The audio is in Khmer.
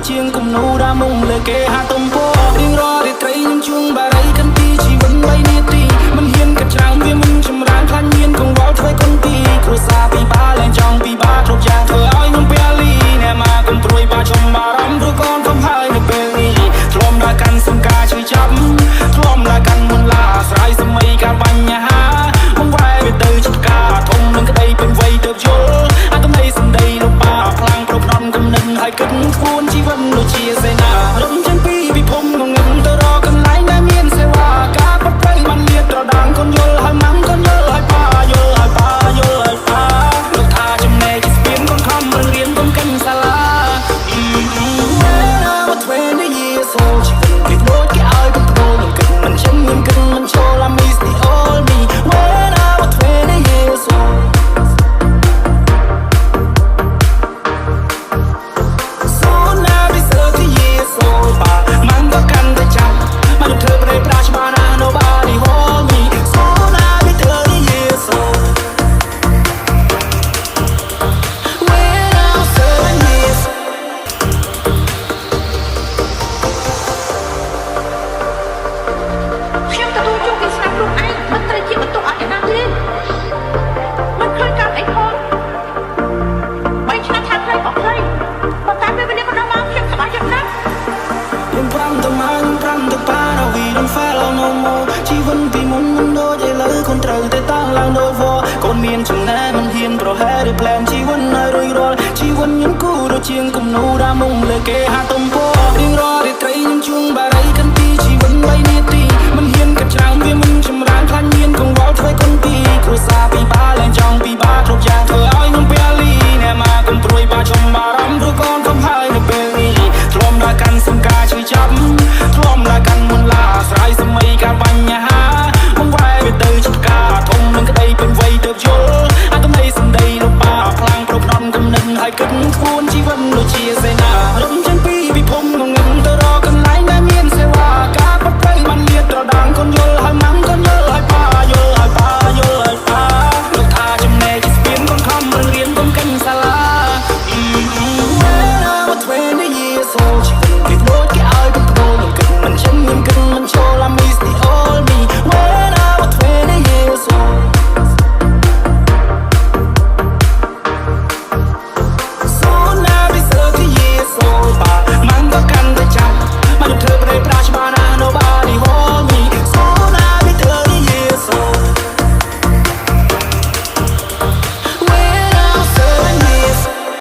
ជាងគំនូររាមុំលើគេហាទំពោរៀងរាល់រាត្រីខ្ញុំជួងបារីកាន់ទីជីវិត3នាទីមិនហ៊ានកាត់ច្រាំងវាមិនចម្រើនខ្លាញ់មានកង្វល់ធ្វើគុនទីគ្រួសារពីបាលែងចង់ពីបាគ្រប់យ៉ាងធ្វើឲ្យខ្ញុំពេលីអ្នកមកកុំព្រួយបាចំបារម្ភព្រោះកូនកំហើយនៅពេលនេះធ្លាប់ដល់កាន់សង្ការជួយចាប់ធ្លាប់ដល់កាន់មុនឡាស្រ័យសម័យកាលបញ្ហាមកវ៉ែវាទៅជាការធំនឹងក្តីពេញវ័យទៅយល់អាកំណៃសំដីលោកបាខ្លាំងប្រកបគំនិតឲ្យគិតក្បួនជីវិតដូចជាសេនារំចាំពីពិភពងងឹងទៅរកកន្លែងដែលមានសេវាការប្រព្រឹត្តបានលៀតត្រដាងកូនយល់ហើយម៉ាំកូនយល់ហើយប៉ាយល់ហើយប៉ាយល់ហើយប៉ាលោកថាចំណែកជាស្ពានកូនខំរៀនកូនកិនសាលា20 years old ជីវិតវាដូចគេឲ្យកំប្រូលគិតមិនចិនមិនគិតមិនចូល I miss the old me when I was 20 years old so now be 30 years old បាมันก็កាន់តែចាំมันធ្វើប្រេប្រាច្បាស់ណា nobody hold me so now be 30 years old when I was 7 yearsខ្ញុំទទួលយកពីស្នាមរូបឯងមិនត្រូវជាបន្ទុកអត់ឯណាទេមិនឃើញកើតអីផង3ឆ្នាំថាខ្លីក៏ខ្លីប៉ុន្តែពេលវេលាក៏ដល់មកខ្ញុំសប្បាយចិត្តណាស់ខ្ញុំប្រាំទៅមកខ្ញុំប្រាំទៅប៉ា Now we don't follow no more ជីវិតពីមុនមិនដូចឥឡូវកូនត្រូវតែតាំងឡើងដូចវកូនមានចំណែកមិនហ៊ានប្រហែលឬប្លែនជីវិតឲ្យរួចរាល់ជីវិតខ្ញុំគូដូចជាងគំនូររាមុំលើគេ